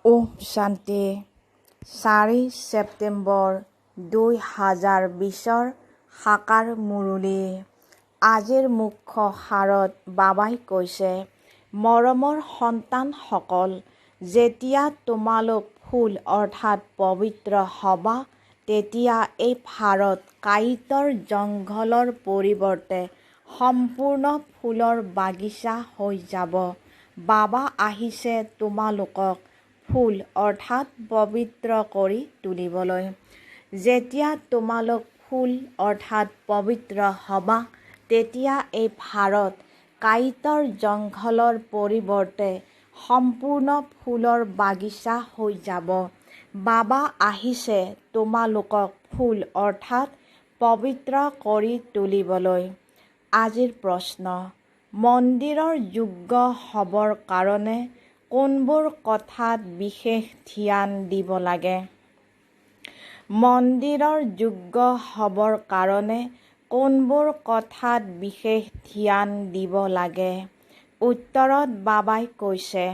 ওম শান্তি 4 ছেপ্টেম্বৰ 2020 সাকাৰ মুৰলী। আজিৰ মুখ্য সাৰত বাবাই কৈছে, মৰমৰ সন্তানসকল, যেতিয়া তোমালোক ফুল অৰ্থাৎ পবিত্ৰ হবা, তেতিয়া এই ভাৰত কাঁইটৰ জংঘলৰ পৰিৱৰ্তে সম্পূৰ্ণ ফুলৰ বাগিচা হৈ যাব। বাবা আহিছে তোমালোকক ফুল অৰ্থাৎ পবিত্ৰ কৰি তুলিবলৈ। যেতিয়া তোমালোক ফুল অৰ্থাৎ পবিত্ৰ হবা, তেতিয়া এই ভাৰত কাঁইটৰ জংঘলৰ পৰিৱৰ্তে সম্পূৰ্ণ ফুলৰ বাগিচা হৈ যাব। বাবা আহিছে তোমালোকক ফুল অৰ্থাৎ পবিত্ৰ কৰি তুলিবলৈ। আজিৰ প্ৰশ্ন, মন্দিৰৰ যোগ্য হ'বৰ কাৰণে কোনবোৰ কথাত বিশেষ ধ্যান দিব লাগে? মন্দিৰৰ যোগ্য হ'বৰ কাৰণে কোনবোৰ কথাত বিশেষ ধ্যান দিব লাগে? উত্তৰত বাবাই কৈছে,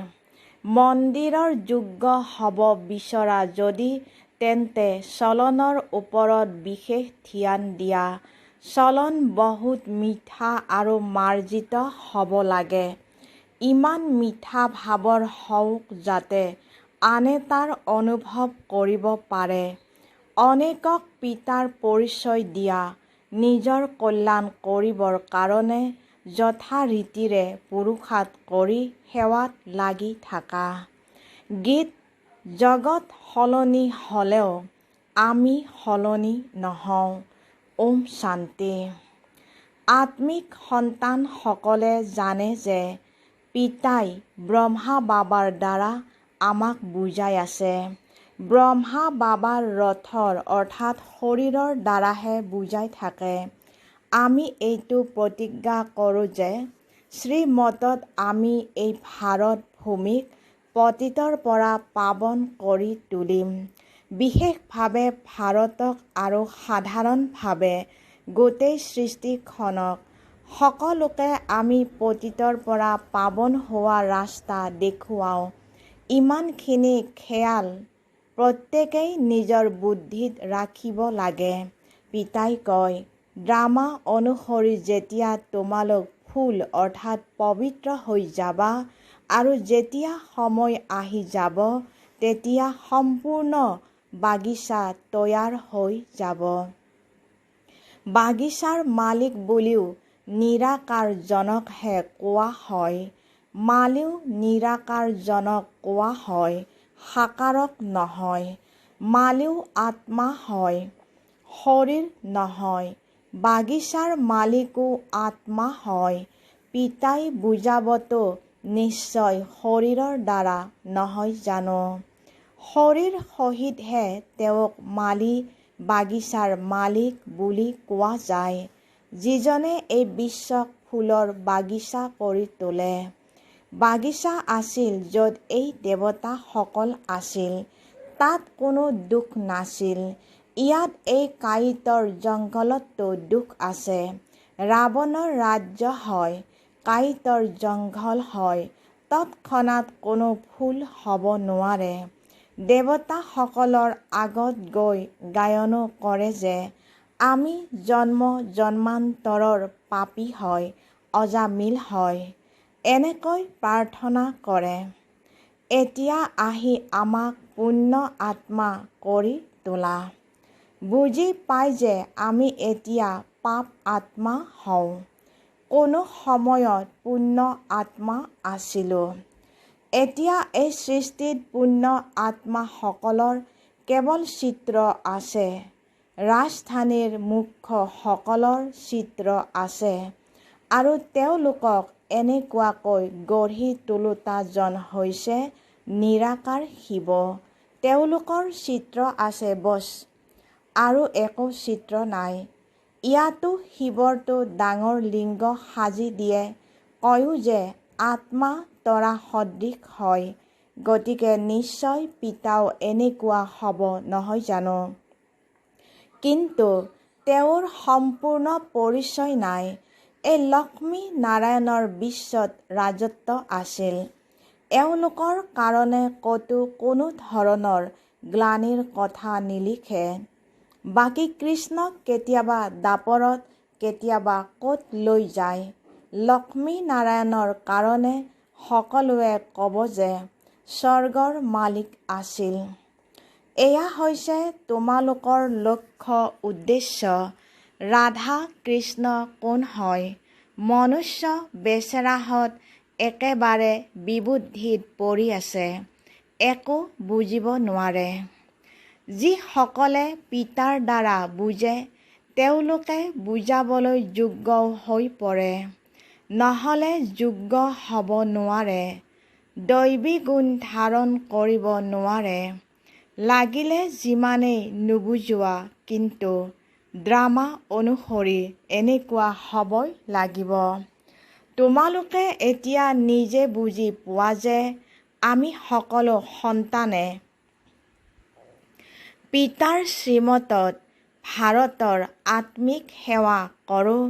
মন্দিৰৰ যোগ্য হ'ব বিচৰা যদি তেন্তে চলনৰ ওপৰত বিশেষ ধ্যান দিয়া। চলন বহুত মিঠা আৰু মাৰ্জিত হ'ব লাগে। ইমান মিঠা ভাৱৰ হওক যাতে আনে তাৰ অনুভৱ কৰিব পাৰে। অনেকক পিতাৰ পৰিচয় দিয়া, নিজৰ কল্যাণ কৰিবৰ কাৰণে যথা ৰীতিৰে পুৰুষাৰ্থ কৰি সেৱাত লাগি থাকা। গীত, জগত সলনি হ'লেও আমি সলনি নহওঁ। ওম শান্তি। আত্মিক সন্তানসকলে জানে যে পিতাই ব্ৰহ্মা বাবাৰ দ্বাৰা আমাক বুজাই আছে। ব্ৰহ্মা বাবাৰ ৰথৰ অৰ্থাৎ শৰীৰৰ দ্বাৰাহে বুজাই থাকে। আমি এইটো প্ৰতিজ্ঞা কৰোঁ যে শ্ৰীমতত আমি এই ভাৰত ভূমিক পতিতৰ পৰা পাৱন কৰি তুলিম। বিশেষভাৱে ভাৰতক আৰু সাধাৰণভাৱে গোটেই সৃষ্টিখনক সকলোকে আমি পতিতৰ পৰা পাৱন হোৱা ৰাস্তা দেখুৱাওঁ। ইমানখিনি খেয়াল প্ৰত্যেকেই নিজৰ বুদ্ধিত ৰাখিব লাগে। পিতাই কয়, ড্ৰামা অনুসৰি যেতিয়া তোমালোক ফুল অৰ্থাৎ পবিত্ৰ হৈ যাবা আৰু যেতিয়া সময় আহি যাব, তেতিয়া সম্পূৰ্ণ বাগিচা তৈয়াৰ হৈ যাব। বাগিচাৰ মালিক বুলিও নিৰাকাৰজনকহে কোৱা হয়। মালিও নিৰাকাৰজনক কোৱা হয়, সাকাৰক নহয়। মালিও আত্মা হয়, শৰীৰ নহয়। বাগিচাৰ মালিকো আত্মা হয়। পিতাই বুজাবতো নিশ্চয় শৰীৰৰ দ্বাৰা নহয় জানো? শৰীৰ সহিতহে তেওঁক মালি বাগিচাৰ মালিক বুলি কোৱা যায়, যিজনে এই বিশ্বক ফুলৰ বাগিচা কৰি তোলে। বাগিচা আছিল য'ত এই দেৱতাসকল আছিল। তাত কোনো দুখ নাছিল। ইয়াত এই কাঁইটৰ জংঘলতো দুখ আছে। ৰাৱণৰ ৰাজ্য হয়, কাঁইটৰ জংঘল হয়। তৎক্ষণাত কোনো ফুল হ'ব নোৱাৰে। দেৱতাসকলৰ আগত গৈ গায়নো কৰে যে আমি জন্ম-জন্মান্তৰৰ পাপী হয়, অজামিল হয়। এনেকৈ প্ৰাৰ্থনা কৰে। এতিয়া আহি আমাক পুণ্য আত্মা কৰি তোলা। বুজি পাই যে আমি এতিয়া পাপ আত্মা হওঁ। কোনো সময়ত পুণ্য আত্মা আছিলোঁ। এতিয়া এই সৃষ্টিত পুণ্য আত্মাসকলৰ কেৱল চিত্ৰ আছে। ৰাজধানীৰ মুখ্যসকলৰ চিত্ৰ আছে আৰু তেওঁলোকক এনেকুৱাকৈ গঢ়ি তোলোতাজন হৈছে নিৰাকাৰ শিৱ। তেওঁলোকৰ চিত্ৰ আছে বছ, আৰু একো চিত্ৰ নাই। ইয়াতো শিৱৰটো ডাঙৰ লিংগ সাজি দিয়ে, কয়ো যে আত্মা তৰা সদৃশ হয়, গতিকে নিশ্চয় পিতাও এনেকুৱা হ'ব নহয় জানো? কিন্তু তেওঁৰ সম্পূৰ্ণ পৰিচয় নাই। এই লক্ষ্মী নাৰায়ণৰ বিশ্বত ৰাজত্ব আছিল। এওঁলোকৰ কাৰণে ক'তো কোনো ধৰণৰ গ্লানিৰ কথা নিলিখে। বাকী কৃষ্ণক কেতিয়াবা দাপৰত, কেতিয়াবা ক'ত লৈ যায়। লক্ষ্মীনাৰায়ণৰ কাৰণে সকলোৱে ক'ব যে স্বৰ্গৰ মালিক আছিল। এয়া হৈছে তোমালোকৰ লক্ষ্য উদ্দেশ্য। ৰাধা কৃষ্ণ কোন হয়? মনুষ্য বেচেৰাহঁত একেবাৰে বিবুদ্ধিত পৰি আছে, একো বুজিব নোৱাৰে। যিসকলে পিতাৰ দ্বাৰা বুজে তেওঁলোকে বুজাবলৈ যোগ্য হৈ পৰে, নহ'লে যোগ্য হ'ব নোৱাৰে। দৈবী গুণ ধাৰণ কৰিব নোৱাৰে। লাগিলে যিমানেই নুবুজোৱা, কিন্তু ড্ৰামা অনুসৰি এনেকুৱা হ'বই লাগিব। তোমালোকে এতিয়া নিজে বুজি পোৱা যে আমি সকলো সন্তানে পিতাৰ শ্ৰীমতত ভাৰতৰ আত্মিক সেৱা কৰোঁ।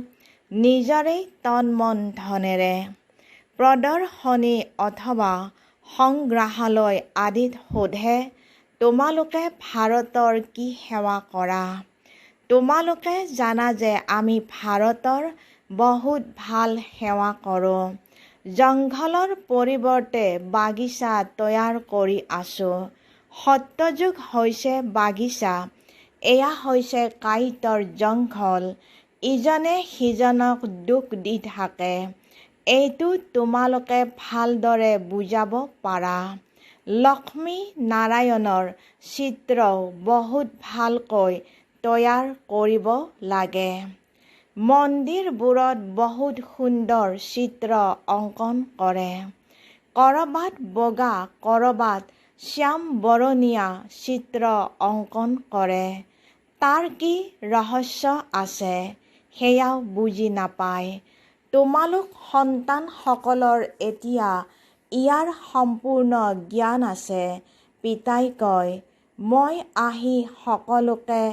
নিজৰেই তন মন ধনেৰে প্ৰদৰ্শনী অথবা সংগ্ৰহালয় আদিত সোধে, তোমালোকে ভাৰতৰ কি সেৱা কৰা? তোমালোকে জানা যে আমি ভাৰতৰ বহুত ভাল সেৱা কৰোঁ। জংঘলৰ পৰিৱৰ্তে বাগিচা তৈয়াৰ কৰি আছোঁ। সত্যযুগ হৈছে বাগিচা, এয়া হৈছে কাঁইটৰ জংঘল। ইজনে সিজনক দুখ দি থাকে। এইটো তোমালোকে ভালদৰে বুজাব পাৰা। লক্ষ্মী নাৰায়ণৰ চিত্ৰও বহুত ভালকৈ তৈয়াৰ কৰিব লাগে। মন্দিৰবোৰত বহুত সুন্দৰ চিত্ৰ অংকন কৰে। ক'ৰবাত বগা, ক'ৰবাত শ্যামবৰণীয়া চিত্ৰ অংকন কৰে। তাৰ কি ৰহস্য আছে সেয়াও বুজি নাপায়। তোমালোক সন্তানসকলৰ এতিয়া ইয়াৰ সম্পূৰ্ণ জ্ঞান আছে। পিতাই কয়, মই আহি সকলোকে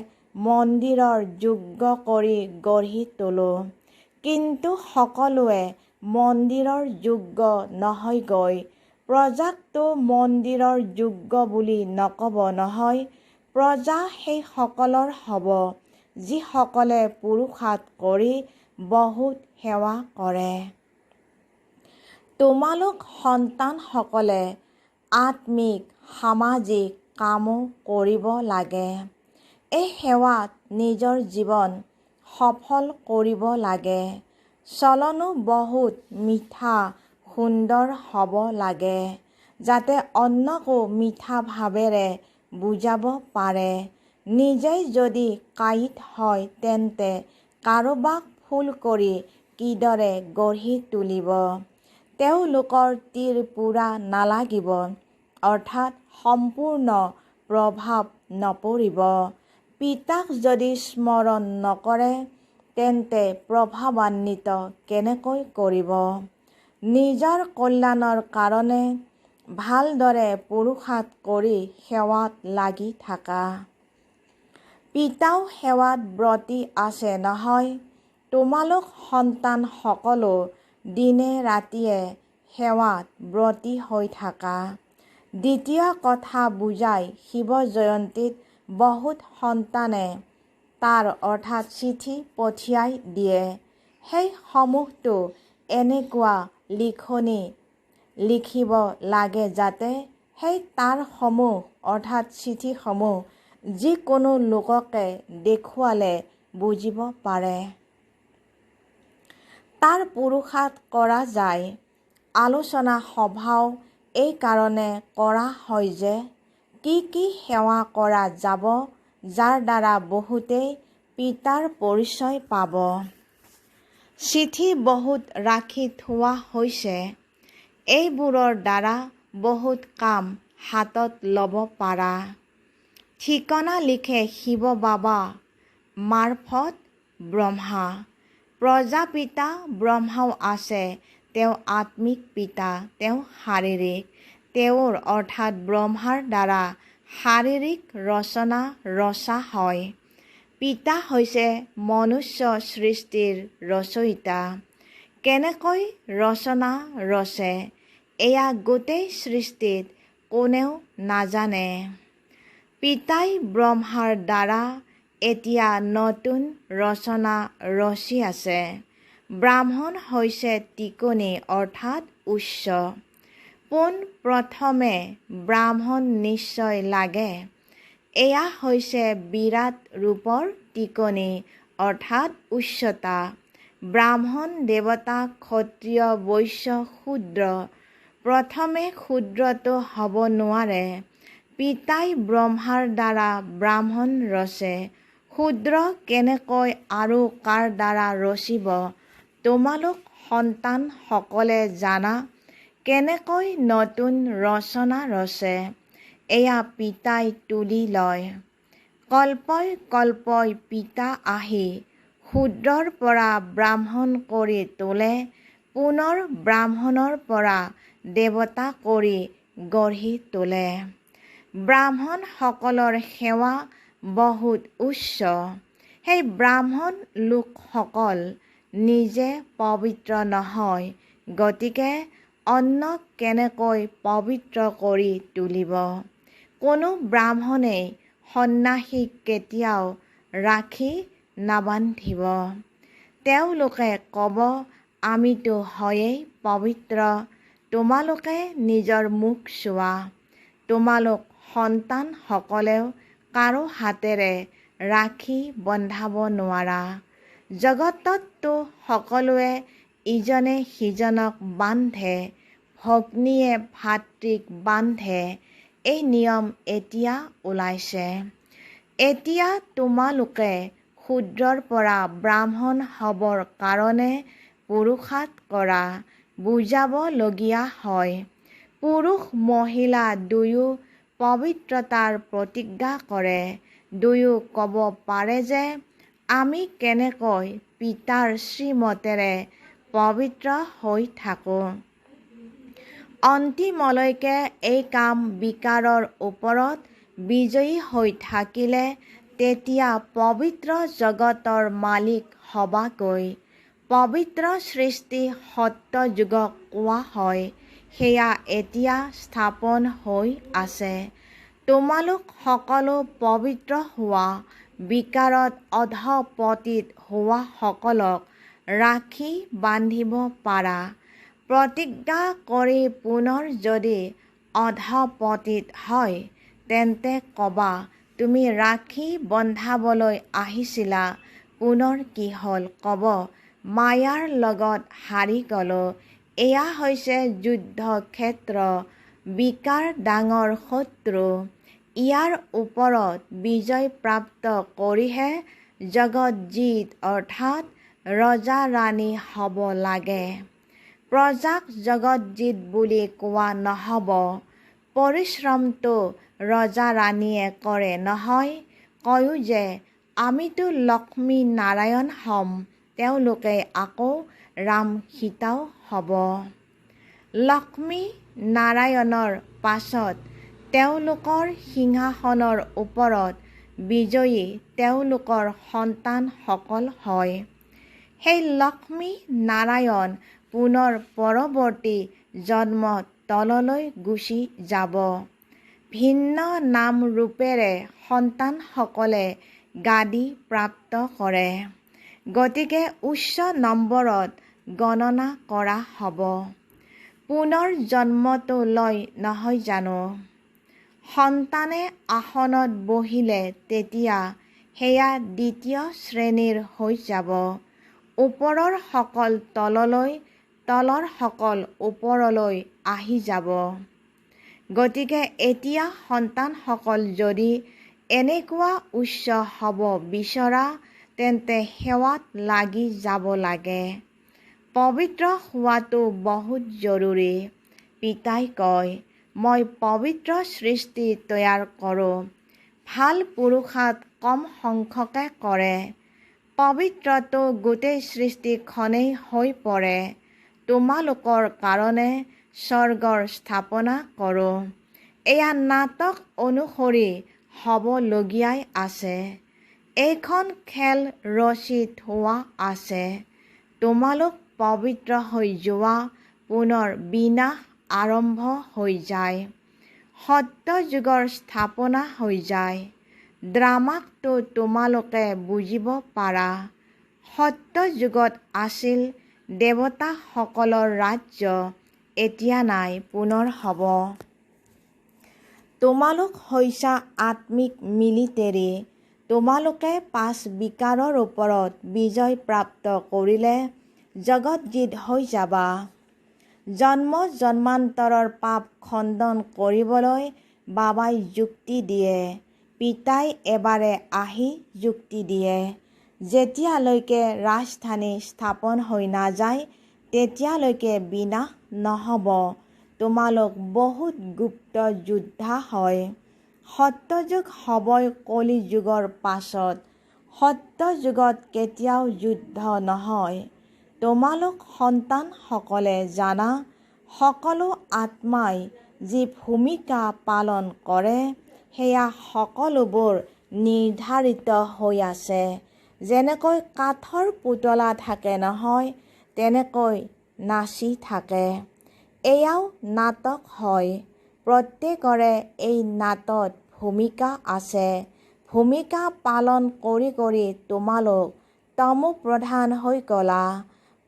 মন্দিৰৰ যোগ্য কৰি গঢ়ি তোলোঁ। কিন্তু সকলোৱে মন্দিৰৰ যোগ্য নহয়গৈ। প্ৰজাকতো মন্দিৰৰ যোগ্য বুলি নক'ব নহয়। প্ৰজা সেইসকলৰ হ'ব যিসকলে পুৰুষাৰ্থ কৰি বহুত সেৱা কৰে। তোমালোক সন্তানসকলে আত্মিক সামাজিক কামো কৰিব লাগে। এই সেৱাত নিজৰ জীৱন সফল কৰিব লাগে। চলনো বহুত মিঠা সুন্দৰ হ'ব লাগে, যাতে অন্যকো মিঠা ভাৱেৰে বুজাব পাৰে। নিজেই যদি কাঁইট হয় তেন্তে কাৰোবাক ফুল কৰি কিদৰে গঢ়ি তুলিব? তেওঁলোকৰ তীৰ পোৰা নালাগিব, অৰ্থাৎ সম্পূৰ্ণ প্ৰভাৱ নপৰিব। পিতাক যদি স্মৰণ নকৰে তেন্তে প্ৰভাৱান্বিত কেনেকৈ কৰিব? নিজৰ কল্যাণৰ কাৰণে ভালদৰে পুৰুষাৰ্থ কৰি সেৱাত লাগি থাকা। পিতাও সেৱাত ব্ৰতী আছে নহয়। তোমালোক সন্তান সকলো দিনে ৰাতিয়ে সেৱাত ব্ৰতী হৈ থাকা। দ্বিতীয় কথা বুজাই শিৱ জয়ন্তীত বহুত সন্তানে তাৰ অৰ্থাৎ চিঠি পঠিয়াই দিয়ে। সেই সমূহতো এনেকুৱা লিখনি লিখিব লাগে যাতে সেই তাঁৰসমূহ অৰ্থাৎ চিঠিসমূহ যিকোনো লোককে দেখুৱালে বুজিব পাৰে। তাৰ পুৰুষাৰ্থ কৰা যায়। আলোচনা সভাও এই কাৰণে কৰা হয় যে কি কি সেৱা কৰা যাব, যাৰ দ্বাৰা বহুতেই পিতাৰ পৰিচয় পাব। চিঠি বহুত ৰাখি থোৱা হৈছে। এইবোৰৰ দ্বাৰা বহুত কাম হাতত ল'ব পাৰা। ঠিকনা লিখে শিৱ বাবা মাৰফত ব্ৰহ্মা। প্ৰজাপিতা ব্ৰহ্মাও আছে। তেওঁ আত্মিক পিতা, তেওঁ শাৰীৰিক। তেওঁৰ অৰ্থাৎ ব্ৰহ্মাৰ দ্বাৰা শাৰীৰিক ৰচনা ৰচা হয়। পিতা হৈছে মনুষ্য সৃষ্টিৰ ৰচয়িতা। কেনেকৈ ৰচনা ৰচে এয়া গোটেই সৃষ্টিত কোনেও নাজানে। পিতাই ব্ৰহ্মাৰ দ্বাৰা এতিয়া নতুন ৰচনা ৰচি আছে। ব্ৰাহ্মণ হৈছে টিকনি অৰ্থাৎ উচ্চ। পোন প্ৰথমে ব্ৰাহ্মণ নিশ্চয় লাগে। এয়া হৈছে বিৰাট ৰূপৰ টিকনি অৰ্থাৎ উচ্চতা। ব্ৰাহ্মণ দেৱতা ক্ষত্ৰিয় বৈশ্য শূদ্ৰ। প্ৰথমে শূদ্ৰটো হ'ব নোৱাৰে। পিতাই ব্ৰহ্মাৰ দ্বাৰা ব্ৰাহ্মণ ৰচে। শূদ্ৰ কেনেকৈ আৰু কাৰ দ্বাৰা ৰচিব? তোমালোক সন্তানসকলে জানা কেনেকৈ নতুন ৰচনা ৰচে। এয়া পিতাই তুলি লয়। কল্পই কল্পই পিতা আহি শূদ্ৰৰ পৰা ব্ৰাহ্মণ কৰি তোলে, পুনৰ ব্ৰাহ্মণৰ পৰা দেৱতা কৰি গঢ়ি তোলে। ব্ৰাহ্মণসকলৰ সেৱা বহুত উচ্চ। সেই ব্ৰাহ্মণ লোকসকল নিজে পবিত্ৰ নহয়, গতিকে অন্যক কেনেকৈ পবিত্ৰ কৰি তুলিব? কোনো ব্ৰাহ্মণেই সন্ন্যাসীক কেতিয়াও ৰাখি নাবান্ধিব। তেওঁলোকে ক'ব, আমিতো হয়েই পবিত্ৰ। তোমালোকে নিজৰ মুখ চোৱা। তোমালোক সন্তানসকলেও কাৰো হাতেৰে ৰাখি বন্ধাব নোৱাৰা। জগতততো সকলোৱে ইজনে সিজনক বান্ধে, ভগ্নীয়ে ভাতৃক বান্ধে। এই নিয়ম এতিয়া ওলাইছে। এতিয়া তোমালোকে শূদ্ৰৰ পৰা ব্ৰাহ্মণ হ'বৰ কাৰণে পুৰুষাৰ্থ কৰা, বুজাবলগীয়া হয়। পুৰুষ মহিলা দুয়ো পবিত্ৰতাৰ প্ৰতিজ্ঞা কৰে। দুয়ো ক'ব পাৰে যে আমি কেনেকৈ পিতাৰ শ্ৰীমতেৰে পবিত্ৰ হৈ থাকোঁ। অন্তিমলৈকে এই কাম বিকাৰৰ ওপৰত বিজয়ী হৈ থাকিলে তেতিয়া পবিত্ৰ জগতৰ মালিক হবাগৈ। পবিত্ৰ সৃষ্টি সত্যযুগক কোৱা হয়। সেয়া এতিয়া স্থাপন হৈ আছে। তোমালোক সকলো পবিত্ৰ হোৱা। বিকাৰত অধঃপতিত হোৱাসকলক ৰাখি বান্ধিব পাৰা। প্ৰতিজ্ঞা কৰি পুনৰ যদি অধঃপতিত হয়, তেন্তে ক'বা, তুমি ৰাখি বন্ধাবলৈ আহিছিলা, পুনৰ কি হ'ল? ক'ব, মায়াৰ লগত হাৰি গ'লো। এয়া হৈছে যুদ্ধক্ষেত্ৰ। বিকাৰ ডাঙৰ শত্ৰু। ইয়াৰ ওপৰত বিজয় প্ৰাপ্ত কৰিহে জগতজিত অৰ্থাৎ ৰজা ৰাণী হ'ব লাগে। প্ৰজাক জগতজিত বুলি কোৱা নহ'ব। পৰিশ্ৰমটো ৰজা ৰাণীয়ে কৰে নহয়। কয়ো যে আমিতো লক্ষ্মী নাৰায়ণ হ'ম, তেওঁলোকে আকৌ ৰাম সীতাও হ'ব। লক্ষ্মী নাৰায়ণৰ পাছত তেওঁলোকৰ সিংহাসনৰ ওপৰত বিজয়ী তেওঁলোকৰ সন্তানসকল হয়। সেই লক্ষ্মী নাৰায়ণ পুনৰ পৰৱৰ্তী জন্মত তললৈ গুচি যাব। ভিন্ন নাম ৰূপেৰে সন্তানসকলে গাদী প্ৰাপ্ত কৰে। গতিকে উচ্চ নম্বৰত গণনা কৰা হ'ব। পুনৰ জন্মটো লয় নহয় জানো? সন্তানে আসনত বহিলে তেতিয়া সেয়া দ্বিতীয় শ্ৰেণীৰ হৈ যাব। ওপৰৰ সকল তললৈ, তলৰ সকল ওপৰলৈ আহি যাব। গতিকে এতিয়া সন্তানসকল যদি এনেকুৱা উচ্চ হ'ব বিচৰা, তেন্তে সেৱাত লাগি যাব লাগে। পবিত্ৰ হোৱাটো বহুত জৰুৰী। পিতাই কয়, মই পবিত্ৰ সৃষ্টি তৈয়াৰ কৰোঁ। ভাল পুৰুষাৰ্থ কম সংখ্যকে কৰে। পবিত্ৰটো গোটেই সৃষ্টিখনেই হৈ পৰে। তোমালোকৰ কাৰণে স্বৰ্গৰ স্থাপনা কৰোঁ। এয়া নাটক অনুসৰি হ'বলগীয়াই আছে। এইখন খেল ৰচি থোৱা আছে। তোমালোক পবিত্ৰ হৈ যোৱা, পুনৰ বিনাশ আৰম্ভ হৈ যায়। সত্য যুগৰ স্থাপনা হৈ যায়। ড্ৰামাকটো তোমালোকে বুজিব পাৰা। সত্য যুগত আছিল দেৱতাসকলৰ ৰাজ্য, এতিয়া নাই, পুনৰ হ'ব। তোমালোক হৈছা আত্মিক মিলিটেৰী। তোমালোকে 5 বিকাৰৰ ওপৰত বিজয় প্ৰাপ্ত কৰিলে জগতজিত হৈ যাবা। জন্ম জন্মান্তৰৰ পাপ খণ্ডন কৰিবলৈ বাবাই যুক্তি দিয়ে, পিতাই এবাৰে আহি যুক্তি দিয়ে। যেতিয়ালৈকে ৰাজধানী স্থাপন হৈ নাযায় তেতিয়ালৈকে বিনাশ নহ'ব। তোমালোক বহুত গুপ্ত যোদ্ধা হয়। সত্যযুগ হ'বই কলি যুগৰ পাছত। সত্য যুগত কেতিয়াও যুদ্ধ নহয়। তোমালোক সন্তানসকলে জানা, সকলো আত্মাই যি ভূমিকা পালন কৰে সেয়া সকলোবোৰ নিৰ্ধাৰিত হৈ আছে। যেনেকৈ কাঠৰ পুতলা থাকে নহয়, তেনেকৈ নাচি থাকে। এয়াও নাটক হয়। প্ৰত্যেকৰে এই নাটত ভূমিকা আছে। ভূমিকা পালন কৰি কৰি তোমালোক তমোপ্ৰধান হৈ গ'লা।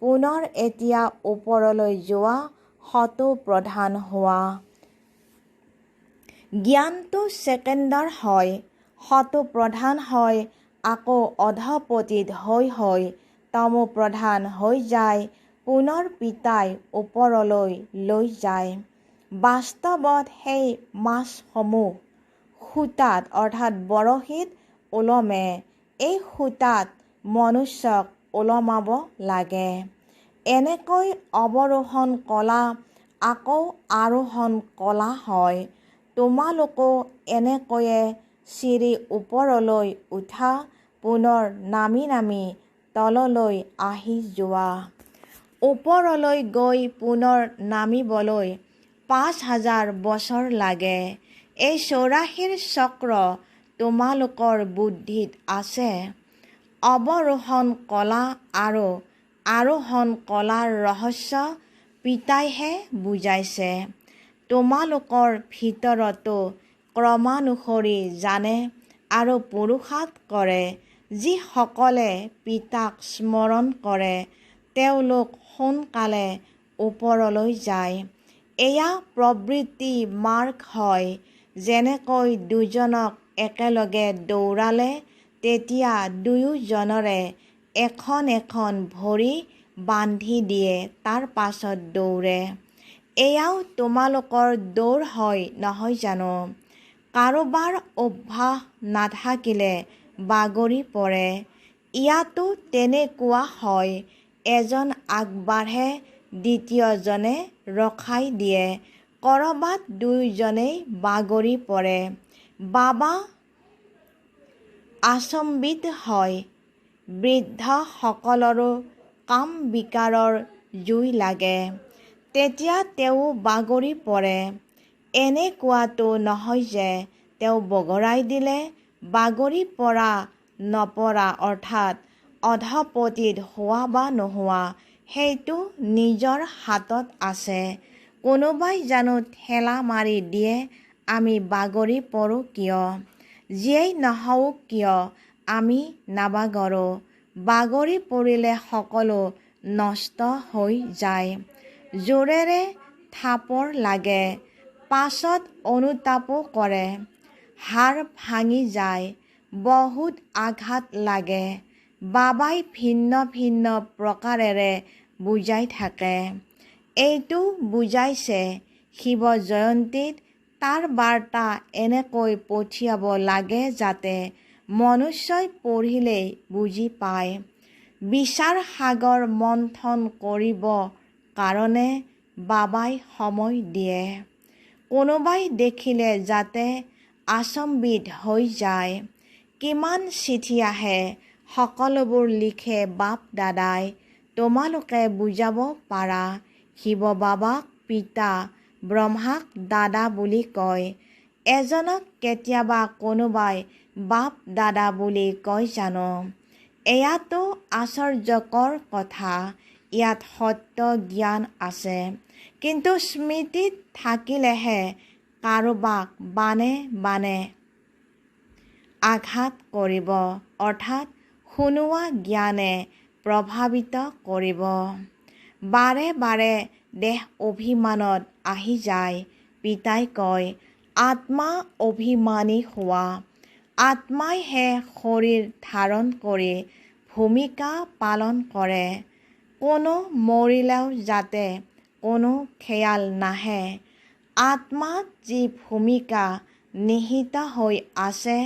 পুনৰ এতিয়া ওপৰলৈ যোৱা, সতোপ্ৰধান হোৱা। জ্ঞানটো ছেকেণ্ডৰ হয়। সতোপ্ৰধান হৈ আকৌ অধঃপতিত হৈ তমোপ্ৰধান হৈ যায়। পুনৰ পিতাই ওপৰলৈ লৈ যায়। বাস্তৱত সেই মাছসমূহ সূতাত অৰ্থাৎ বৰশীত ওলমে। এই সূতাত মনুষ্যক ওলমাব লাগে। এনেকৈ অৱৰোহণ কলা, আকৌ আৰোহণ কলা হয়। তোমালোকো এনেকৈয়ে চিৰি ওপৰলৈ উঠা, পুনৰ নামি নামি তললৈ আহি যোৱা। ওপৰলৈ গৈ পুনৰ নামিবলৈ 5000 বছৰ লাগে। এই 84ৰ চক্ৰ তোমালোকৰ বুদ্ধিত আছে। অৱৰোহণ কলা আৰু আৰোহণ কলাৰ ৰহস্য পিতাইহে বুজাইছে। তোমালোকৰ ভিতৰতো ক্ৰমানুসৰি জানে আৰু পুৰুষাৰ্থ কৰে। যিসকলে পিতাক স্মৰণ কৰে তেওঁলোক সোনকালে ওপৰলৈ যায়। এয়া প্ৰবৃত্তি মাৰ্গ হয়। যেনেকৈ দুজনক একেলগে দৌৰালে তেতিয়া দুয়োজনৰে এখন এখন ভৰি বান্ধি দিয়ে, তাৰ পাছত দৌৰে। এয়াও তোমালোকৰ দৌৰ হয় নহয় জানো? কাৰোবাৰ অভ্যাস নাথাকিলে বাগৰি পৰে। ইয়াতো তেনেকুৱা হয়। এজন আগবাঢ়ে, দ্বিতীয়জনে ৰখাই দিয়ে। ক'ৰবাত দুয়োজনেই বাগৰি পৰে। বাবা আচম্বিত হয়। বৃদ্ধসকলৰো কামবিকাৰৰ জুই লাগে। তেতিয়া তেওঁ বাগৰি পৰে। এনেকুৱাতো নহয় যে তেওঁ বগৰাই দিলে। বাগৰি পৰা নপৰা অৰ্থাৎ অধঃপতিত হোৱা বা নোহোৱা সেইটো নিজৰ হাতত আছে। কোনোবাই জানো ঠেলা মাৰি দিয়ে আমি বাগৰি পৰোঁ কিয়? যিয়েই নহওক কিয় আমি নাবাগৰোঁ। বাগৰি পৰিলে সকলো নষ্ট হৈ যায়। জোৰেৰে থাপৰ লাগে, পাছত অনুতাপো কৰে। হাড় ভাঙি যায়, বহুত আঘাত লাগে। বাবাই ভিন্ন ভিন্ন প্ৰকাৰেৰে বুজাই থাকে। এইটো বুজাইছে শিৱ জয়ন্তীত। তাৰ বাৰ্তা এনেকৈ পঠিয়াব লাগে যাতে মনুষ্যই পঢ়িলেই বুজি পায়। বিচাৰ সাগৰ মন্থন কৰিব কাৰণে বাবাই সময় দিয়ে। কোনোবাই দেখিলে যাতে আচম্বিত হৈ যায়। কিমান চিঠি আহে, সকলোবোৰ লিখে বাপ দাদাই। তোমালোকে বুজাব পাৰা। শিৱ বাবাক পিতা, ব্ৰহ্মাক দাদা বুলি কয়। এজনক কেতিয়াবা কোনোবাই বাপ দাদা বুলি কয় জানো? এয়াতো আশ্চৰ্যকৰ কথা। ইয়াত সত্য জ্ঞান আছে। কিন্তু স্মৃতিত থাকিলেহে কাৰোবাক বানে বানে আঘাত কৰিব, অৰ্থাৎ শুনোৱা জ্ঞানে প্ৰভাৱিত কৰিব। বাৰে বাৰে দেহ অভিমানত আহি যায়। পিতাই কয়, আত্মা অভিমানী হোৱা। আত্মাইহে শৰীৰ ধাৰণ কৰি ভূমিকা পালন কৰে। কোনো মৰিলেও যাতে কোনো খেয়াল নাহে। আত্মাত যি ভূমিকা নিহিত হৈ আছে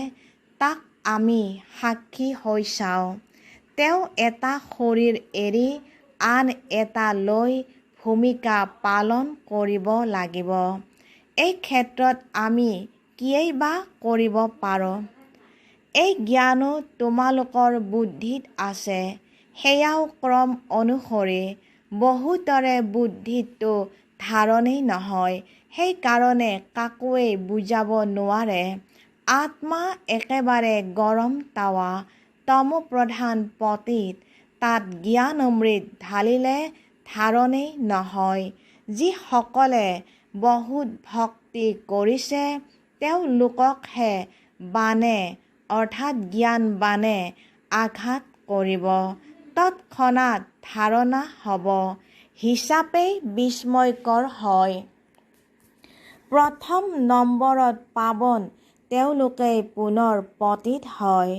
তাক আমি সাক্ষী হৈ চাওঁ। তেওঁ এটা শৰীৰ এৰি আন এটা লৈ ভূমিকা পালন কৰিব লাগিব। এই ক্ষেত্ৰত আমি কিয়েই বা কৰিব পাৰোঁ? এই জ্ঞানো তোমালোকৰ বুদ্ধিত আছে, সেয়াও ক্ৰম অনুসৰি। বহুতৰে বুদ্ধিততো ধাৰণেই নহয়, সেইকাৰণে কাকোৱেই বুজাব নোৱাৰে। আত্মা একেবাৰে গৰম তাৱা, তমোপ্ৰধান পতীত। তাত জ্ঞান অমৃত ঢালিলে ধাৰণেই নহয়। যিসকলে বহুত ভক্তি কৰিছে তেওঁলোককহে বানে, অৰ্থাৎ জ্ঞান বানে আঘাত কৰিব। তৎক্ষণাৎ ধাৰণা হ'ব। হিচাপেই বিস্ময়কৰ হয়। প্ৰথম নম্বৰত পাৱন তেওঁলোকেই পুনৰ পতীত হয়।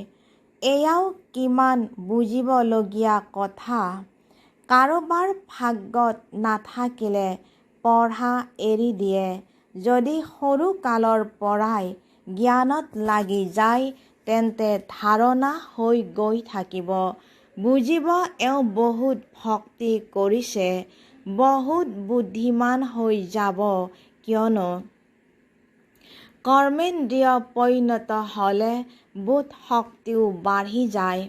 এয়াও কিমান বুজিবলগীয়া কথা। কাৰোবাৰ ভাগ্যত নাথাকিলে পঢ়া এৰি দিয়ে। যদি সৰুকালৰ পৰাই জ্ঞানত লাগি যায় তেন্তে ধাৰণা হৈ গৈ থাকিব। বুজিব এওঁ বহুত ভক্তি কৰিছে, বহুত বুদ্ধিমান হৈ যাব। কিয়নো কৰ্মেন্দ্ৰিয় পৰিণত হ'লে বোধ শক্তিও বাঢ়ি যায়।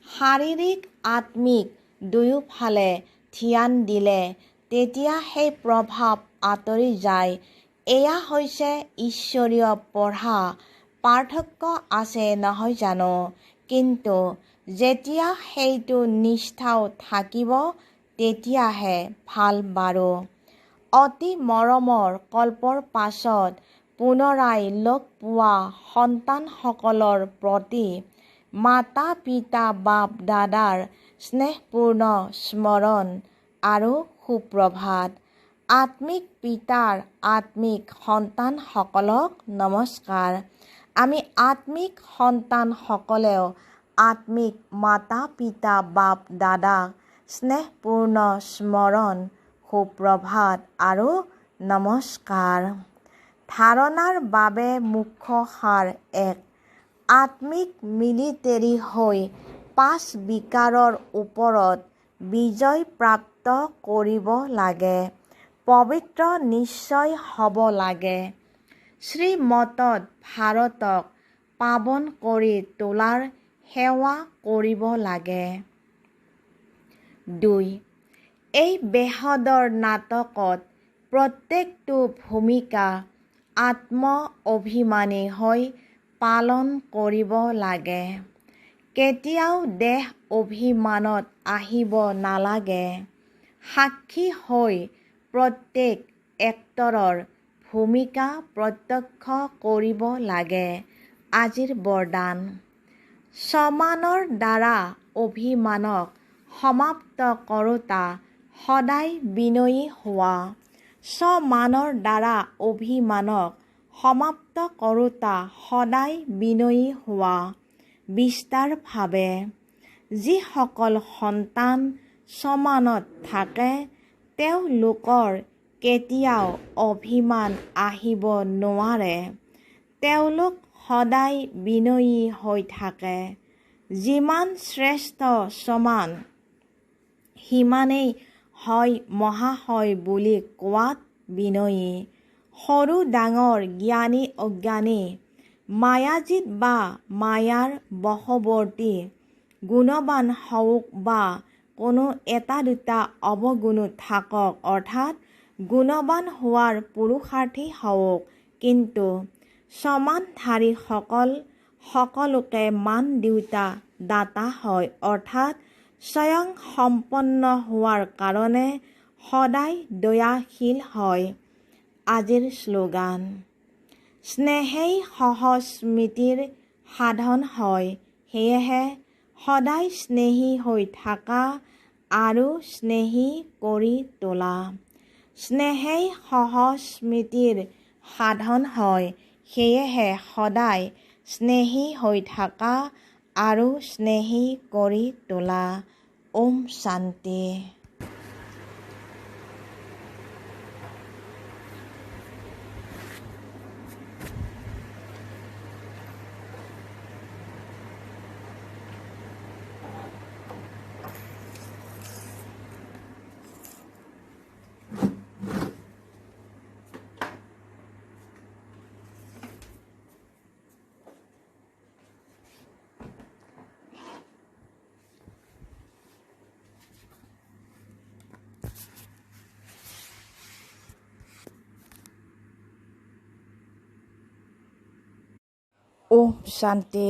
শাৰীৰিক আত্মিক দুয়োফালে ধ্যান দিলে তেতিয়া সেই প্ৰভাৱ আঁতৰি যায়। এয়া হৈছে ঈশ্বৰীয় পঢ়া। পাৰ্থক্য আছে নহয় জানো? কিন্তু যেতিয়া সেইটো নিষ্ঠাও থাকিব তেতিয়াহে ভাল বাৰু। অতি মৰমৰ কল্পৰ পাছত পুনৰাই লগ পোৱা সন্তানসকলৰ প্ৰতি মাতা পিতা বাপ দাদাৰ স্নেহপূৰ্ণ স্মৰণ আৰু সুপ্ৰভাত। আত্মিক পিতাৰ আত্মিক সন্তানসকলক নমস্কাৰ। আমি আত্মিক সন্তানসকলেও আত্মিক মাতা পিতা বাপ দাদাক স্নেহপূৰ্ণ স্মৰণ, সুপ্ৰভাত আৰু নমস্কাৰ। ধাৰণাৰ বাবে মুখ্য সাৰ ১. আত্মিক মিলিটেৰী হৈ ৫ বিকাৰৰ ওপৰত বিজয় প্ৰাপ্ত কৰিব লাগে। পবিত্ৰ নিশ্চয় হ'ব লাগে। শ্ৰীমতত ভাৰতক পাৱন কৰি তোলাৰ সেৱা কৰিব লাগে। ২. এই বেহদৰ নাটকত প্ৰত্যেকটো ভূমিকা আত্ম-অভিমানী হৈ পালন কৰিব লাগে। কেতিয়াও দেহ অভিমানত আহিব নালাগে। সাক্ষী হৈ প্ৰত্যেক এক্টৰৰ ভূমিকা প্ৰত্যক্ষ কৰিব লাগে। আজিৰ বৰদান। স্বমানৰ দ্বাৰা অভিমানক সমাপ্ত কৰোঁতা সদায় বিনয়ী হোৱা। স্বমানৰ দ্বাৰা অভিমানক সমাপ্ত কৰোঁতা সদায় বিনয়ী হোৱা। বিস্তাৰভাৱে যিসকল সন্তান স্বমানত থাকে তেওঁলোকৰ কেতিয়াও অভিমান আহিব নোৱাৰে। তেওঁলোক সদায় বিনয়ী হৈ থাকে। যিমান শ্ৰেষ্ঠ স্বমান সিমানেই হয় মহাশয় বুলি কোৱাত বিনয়ী। সৰু ডাঙৰ জ্ঞানী অজ্ঞানী, মায়াজিত বা মায়াৰ বশৱৰ্তী, গুণবান হওক বা কোনো এটা দুটা অৱগুণো থাকক, অৰ্থাৎ গুণবান হোৱাৰ পুৰুষাৰ্থী হওক, কিন্তু স্বমানধাৰীসকল সকলোকে মান দিওঁতা দাতা হয়, অৰ্থাৎ স্বয়ং সম্পন্ন হোৱাৰ কাৰণে সদায় দয়াশীল হয়। আজিৰ শ্লোগান। স্নেহেই সহজ স্মৃতিৰ সাধন হয়। সেয়েহে সদায় স্নেহী হৈ থাকা আৰু স্নেহী কৰি তোলা। স্নেহেই সহজ স্মৃতিৰ সাধন হয়। সেয়েহে সদায় স্নেহী হৈ থাকা আৰু স্নেহী কৰি তোলা। ওম শান্তি। ওম শান্তি।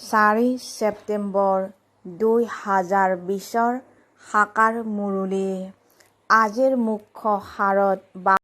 4 ছেপ্টেম্বৰ 2020 সাকাৰ মুৰলী। আজিৰ মুখ্য সাৰত